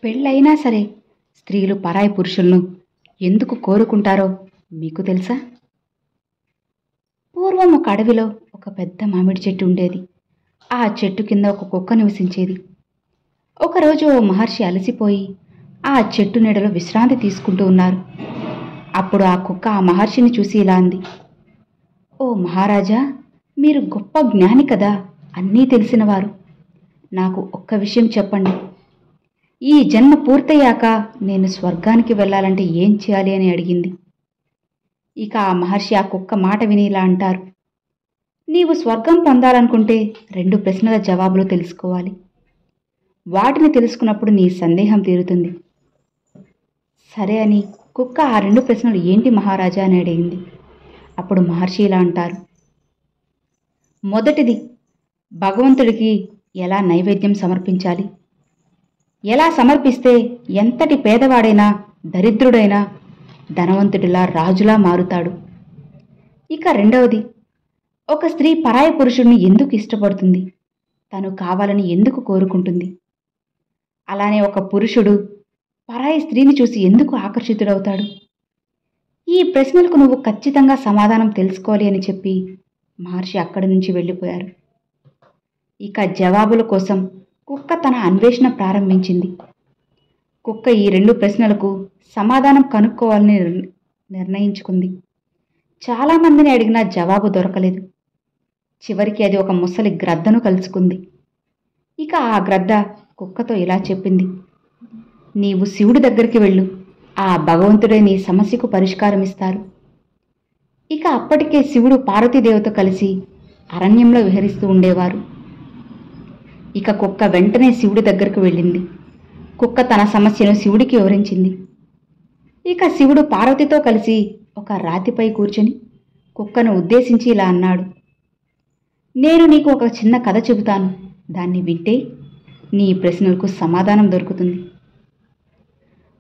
పెళ్ళైనా సరే స్త్రీలు పరాయి పురుషులను ఎందుకు కోరుకుంటారో మీకు తెలుసా? పూర్వం ఒక అడవిలో ఒక పెద్ద మామిడి చెట్టు ఉండేది. ఆ చెట్టు కింద ఒక కుక్క నివసించేది. ఒకరోజు ఓ మహర్షి అలసిపోయి ఆ చెట్టు నీడలో విశ్రాంతి తీసుకుంటూ ఉన్నారు. అప్పుడు ఆ కుక్క ఆ మహర్షిని చూసి ఇలా అంది: ఓ మహారాజా, మీరు గొప్ప జ్ఞాని కదా, అన్నీ తెలిసినవారు. నాకు ఒక్క విషయం చెప్పండి. ఈ జన్మ పూర్తయ్యాక నేను స్వర్గానికి వెళ్ళాలంటే ఏం చేయాలి అని అడిగింది. ఇక ఆ మహర్షి ఆ కుక్క మాట విని ఇలా అంటారు: నీవు స్వర్గం పొందాలనుకుంటే 2 ప్రశ్నల జవాబులు తెలుసుకోవాలి. వాటిని తెలుసుకున్నప్పుడు నీ సందేహం తీరుతుంది. సరే అని కుక్క ఆ 2 ప్రశ్నలు ఏంటి మహారాజా అని అడిగింది. అప్పుడు మహర్షి ఇలా అంటారు: మొదటిది, భగవంతుడికి ఎలా నైవేద్యం సమర్పించాలి, ఎలా సమర్పిస్తే ఎంతటి పేదవాడైనా దరిద్రుడైనా ధనవంతుడిలా రాజులా మారుతాడు. ఇక రెండవది, ఒక స్త్రీ పరాయి పురుషుడిని ఎందుకు ఇష్టపడుతుంది, తను కావాలని ఎందుకు కోరుకుంటుంది. అలానే ఒక పురుషుడు పరాయి స్త్రీని చూసి ఎందుకు ఆకర్షితుడవుతాడు. ఈ ప్రశ్నలకు నువ్వు ఖచ్చితంగా సమాధానం తెలుసుకోవాలి అని చెప్పి మహర్షి అక్కడి నుంచి వెళ్ళిపోయారు. ఇక జవాబుల కోసం కుక్క తన అన్వేషణ ప్రారంభించింది. కుక్క ఈ 2 ప్రశ్నలకు సమాధానం కనుక్కోవాలని నిర్ణయించుకుంది. చాలామందిని అడిగినా జవాబు దొరకలేదు. చివరికి అది ఒక ముసలి గ్రద్దను కలుసుకుంది. ఇక ఆ గ్రద్ద కుక్కతో ఇలా చెప్పింది: నీవు శివుడి దగ్గరికి వెళ్ళు, ఆ భగవంతుడే నీ సమస్యకు పరిష్కారం ఇస్తారు. ఇక అప్పటికే శివుడు పార్వతీదేవితో కలిసి అరణ్యంలో విహరిస్తూ ఉండేవారు. ఇక కుక్క వెంటనే శివుడి దగ్గరకు వెళ్ళింది. కుక్క తన సమస్యను శివుడికి వివరించింది. ఇక శివుడు పార్వతితో కలిసి ఒక రాతిపై కూర్చొని కుక్కను ఉద్దేశించి ఇలా అన్నాడు: నేను నీకు ఒక చిన్న కథ చెబుతాను, దాన్ని వింటే నీ ప్రశ్నలకు సమాధానం దొరుకుతుంది.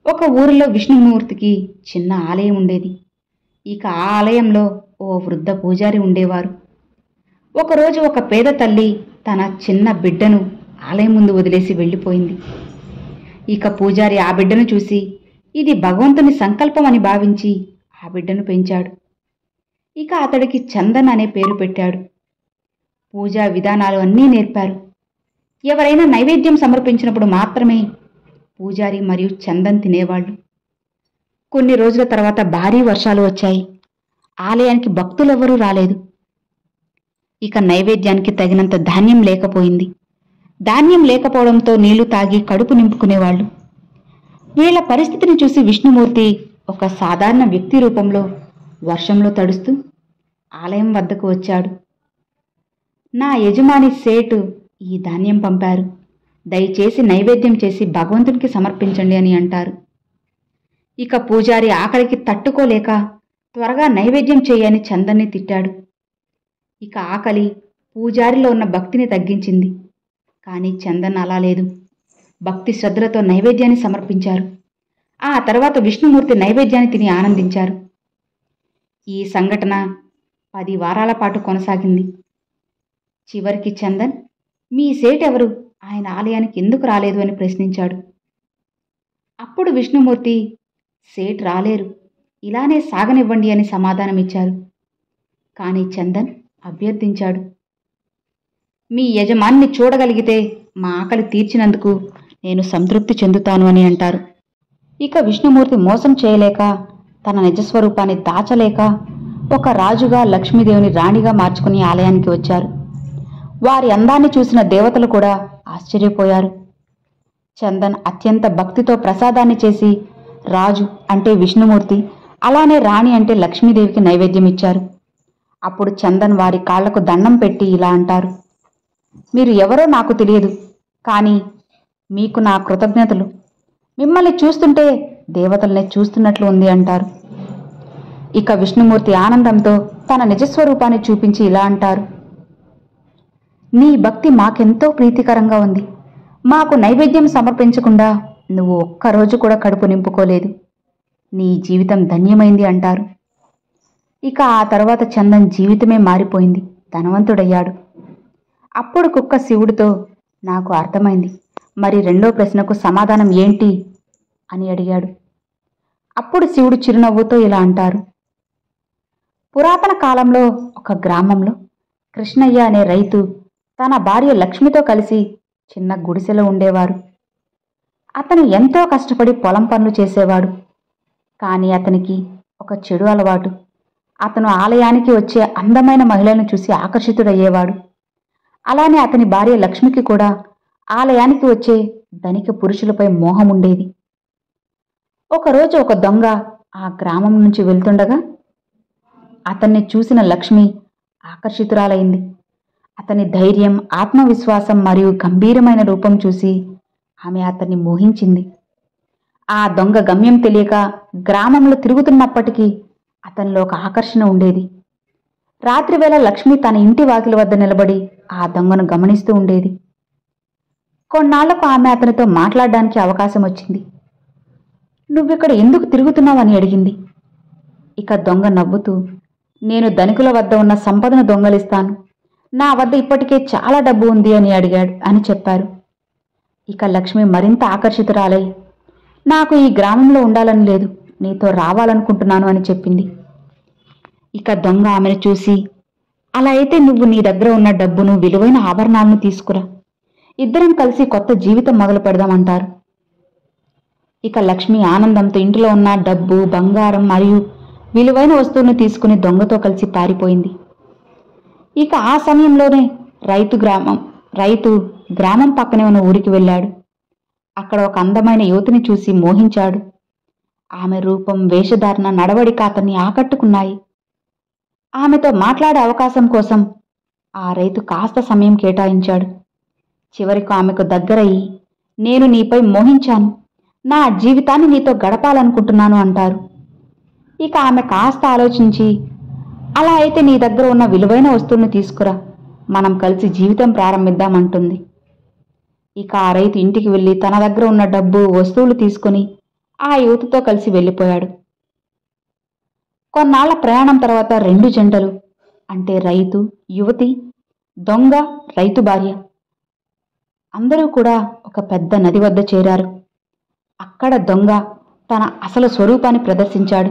ఒక ఊరిలో విష్ణుమూర్తికి చిన్న ఆలయం ఉండేది. ఇక ఆ ఆలయంలో ఓ వృద్ధ పూజారి ఉండేవారు. ఒకరోజు ఒక పేద తల్లి తన చిన్న బిడ్డను ఆలయం ముందు వదిలేసి వెళ్ళిపోయింది. ఇక పూజారి ఆ బిడ్డను చూసి ఇది భగవంతుని సంకల్పం అని భావించి ఆ బిడ్డను పెంచాడు. ఇక అతడికి చందన్ అనే పేరు పెట్టాడు. పూజా విధానాలు అన్నీ నేర్పారు. ఎవరైనా నైవేద్యం సమర్పించినప్పుడు మాత్రమే పూజారి మరియు చందన్ తినేవాళ్ళు. కొన్ని రోజుల తర్వాత భారీ వర్షాలు వచ్చాయి. ఆలయానికి భక్తులెవరూ రాలేదు. ఇక నైవేద్యానికి తగినంత ధాన్యం లేకపోయింది. ధాన్యం లేకపోవడంతో నీళ్లు తాగి కడుపు నింపుకునేవాళ్ళు. వీళ్ల పరిస్థితిని చూసి విష్ణుమూర్తి ఒక సాధారణ వ్యక్తి రూపంలో వర్షంలో తడుస్తూ ఆలయం వద్దకు వచ్చాడు. నా యజమాని సేటు ఈ ధాన్యం పంపారు, దయచేసి నైవేద్యం చేసి భగవంతునికి సమర్పించండి అని అంటారు. ఇక పూజారి ఆకలికి తట్టుకోలేక త్వరగా నైవేద్యం చేయని చందన్ని తిట్టాడు. ఇక ఆకలి పూజారిలో ఉన్న భక్తిని తగ్గించింది. కానీ చందన్ అలా లేదు. భక్తి శ్రద్ధలతో నైవేద్యాన్ని సమర్పించారు. ఆ తర్వాత విష్ణుమూర్తి నైవేద్యాన్ని తిని ఆనందించారు. ఈ సంఘటన 10 వారాల పాటు కొనసాగింది. చివరికి చందన్, మీ సేటెవరు, ఆయన ఆలయానికి ఎందుకు రాలేదు అని ప్రశ్నించాడు. అప్పుడు విష్ణుమూర్తి, సేట్ రాలేరు, ఇలానే సాగనివ్వండి అని సమాధానమిచ్చారు. కానీ చందన్ అభ్యర్థించాడు, మీ యజమాన్ని చూడగలిగితే మా ఆకలి తీర్చినందుకు నేను సంతృప్తి చెందుతాను అని అంటారు. ఇక విష్ణుమూర్తి మోసం చేయలేక, తన నిజస్వరూపాన్ని దాచలేక ఒక రాజుగా లక్ష్మీదేవిని రాణిగా మార్చుకుని ఆలయానికి వచ్చారు. వారి అందాన్ని చూసిన దేవతలు కూడా ఆశ్చర్యపోయారు. చందన్ అత్యంత భక్తితో ప్రసాదాన్ని చేసి రాజు అంటే విష్ణుమూర్తి, అలానే రాణి అంటే లక్ష్మీదేవికి నైవేద్యం ఇచ్చారు. అప్పుడు చందన్ వారి కాళ్లకు దండం పెట్టి ఇలా అంటారు: మీరు ఎవరో నాకు తెలియదు, కానీ మీకు నా కృతజ్ఞతలు. మిమ్మల్ని చూస్తుంటే దేవతల్ని చూస్తున్నట్లు ఉంది అంటారు. ఇక విష్ణుమూర్తి ఆనందంతో తన నిజస్వరూపాన్ని చూపించి ఇలా అంటారు: నీ భక్తి మాకెంతో ప్రీతికరంగా ఉంది. మాకు నైవేద్యం సమర్పించకుండా నువ్వు ఒక్కరోజు కూడా కడుపు నింపుకోలేదు. నీ జీవితం ధన్యమైంది అంటారు. ఇక ఆ తర్వాత చందన్ జీవితమే మారిపోయింది, ధనవంతుడయ్యాడు. అప్పుడు కుక్క శివుడితో, నాకు అర్థమైంది, మరి రెండో ప్రశ్నకు సమాధానం ఏంటి అని అడిగాడు. అప్పుడు శివుడు చిరునవ్వుతో ఇలా అంటారు. పురాతన కాలంలో ఒక గ్రామంలో కృష్ణయ్య అనే రైతు తన భార్య లక్ష్మితో కలిసి చిన్న గుడిసెలో ఉండేవారు. అతను ఎంతో కష్టపడి పొలం పనులు చేసేవాడు. కానీ అతనికి ఒక చెడు అలవాటు. అతను ఆలయానికి వచ్చే అందమైన మహిళలను చూసి ఆకర్షితుడయ్యేవాడు. అలానే అతని భార్య లక్ష్మికి కూడా ఆలయానికి వచ్చే ధనిక పురుషులపై మోహం ఉండేది. ఒకరోజు ఒక దొంగ ఆ గ్రామం నుంచి వెళ్తుండగా అతన్ని చూసిన లక్ష్మి ఆకర్షితురాలైంది. అతని ధైర్యం, ఆత్మవిశ్వాసం మరియు గంభీరమైన రూపం చూసి ఆమె అతన్ని మోహించింది. ఆ దొంగ గమ్యం తెలియక గ్రామంలో తిరుగుతున్నప్పటికీ అతనిలో ఒక ఆకర్షణ ఉండేది. రాత్రివేళ లక్ష్మి తన ఇంటి వాకిలి వద్ద నిలబడి ఆ దొంగను గమనిస్తూ ఉండేది. కొన్నాళ్లకు ఆమె అతనితో మాట్లాడడానికి అవకాశం వచ్చింది. నువ్విక్కడ ఎందుకు తిరుగుతున్నావని అడిగింది. ఇక దొంగ నవ్వుతూ, నేను ధనికుల వద్ద ఉన్న సంపదను దొంగలిస్తాను, నా వద్ద ఇప్పటికే చాలా డబ్బు ఉంది అని చెప్పారు. ఇక లక్ష్మి మరింత ఆకర్షితురాలై, నాకు ఈ గ్రామంలో ఉండాలని లేదు, నీతో రావాలనుకుంటున్నాను అని చెప్పింది. ఇక దొంగ ఆమెను చూసి, అలా అయితే నువ్వు నీ దగ్గర ఉన్న డబ్బును, విలువైన ఆభరణాలను తీసుకురా, ఇద్దరం కలిసి కొత్త జీవితం మొదలు పెడదామంటారు. ఇక లక్ష్మి ఆనందంతో ఇంటిలో ఉన్న డబ్బు, బంగారం మరియు విలువైన వస్తువులను తీసుకుని దొంగతో కలిసి పారిపోయింది. ఇక ఆ సమయంలోనే రైతు గ్రామం పక్కనే ఉన్న ఊరికి వెళ్ళాడు. అక్కడ ఒక అందమైన యువతిని చూసి మోహించాడు. ఆమె రూపం, వేషధారణ, నడవడిక అతన్ని ఆకట్టుకున్నాయి. ఆమెతో మాట్లాడే అవకాశం కోసం ఆ రైతు కాస్త సమయం కేటాయించాడు. చివరికి ఆమెకు దగ్గరయ్యి, నేను నీపై మోహించాను, నా జీవితాన్ని నీతో గడపాలనుకుంటున్నాను అంటారు. ఇక ఆమె కాస్త ఆలోచించి, అలా అయితే నీ దగ్గర ఉన్న విలువైన వస్తువులను తీసుకురా, మనం కలిసి జీవితం ప్రారంభిద్దామంటుంది. ఇక ఆ రైతు ఇంటికి వెళ్ళి తన దగ్గర ఉన్న డబ్బు, వస్తువులు తీసుకుని ఆ యువతితో కలిసి వెళ్ళిపోయాడు. కొన్నాళ్ల ప్రయాణం తర్వాత రెండు జంటలు, అంటే రైతు, యువతి, దొంగ, రైతు భార్య అందరూ కూడా ఒక పెద్ద నది వద్ద చేరారు. అక్కడ దొంగ తన అసలు స్వరూపాన్ని ప్రదర్శించాడు.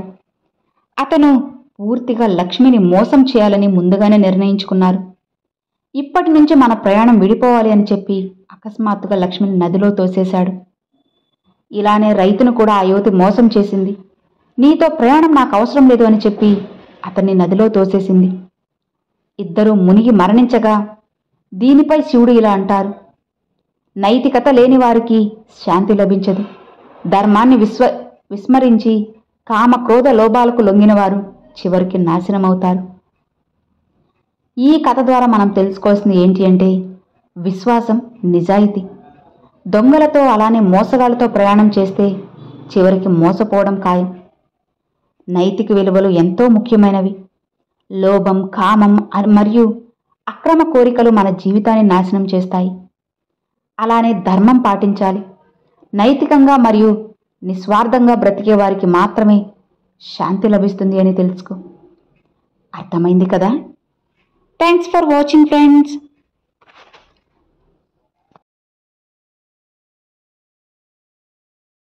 అతను పూర్తిగా లక్ష్మిని మోసం చేయాలని ముందుగానే నిర్ణయించుకున్నారు. ఇప్పటి నుంచి మన ప్రయాణం విడిపోవాలి అని చెప్పి అకస్మాత్తుగా లక్ష్మిని నదిలో తోసేశాడు. ఇలానే రైతును కూడా ఆ యువతి మోసం చేసింది. నీతో ప్రయాణం నాకు అవసరం లేదు అని చెప్పి అతన్ని నదిలో తోసేసింది. ఇద్దరూ మునిగి మరణించగా దీనిపై శివుడు ఇలా అంటారు. నైతికత లేని వారికి శాంతి లభించదు. ధర్మాన్ని విస్మరించి కామ, క్రోధ, లోభాలకు లొంగినవారు చివరికి నాశనమవుతారు. ఈ కథ ద్వారా మనం తెలుసుకోవాల్సింది ఏంటి అంటే, విశ్వాసం, నిజాయితీ. దొంగలతో అలానే మోసగాళ్లతో ప్రయాణం చేస్తే చివరికి మోసపోవడం ఖాయం. నైతిక విలువలు ఎంతో ముఖ్యమైనవి. లోభం, కామం మరియు అక్రమ కోరికలు మన జీవితాన్ని నాశనం చేస్తాయి. అలానే ధర్మం పాటించాలి. నైతికంగా మరియు నిస్వార్థంగా బ్రతికే వారికి మాత్రమే శాంతి లభిస్తుంది అని తెలుసుకో. అర్థమైంది కదా? Thanks for watching friends.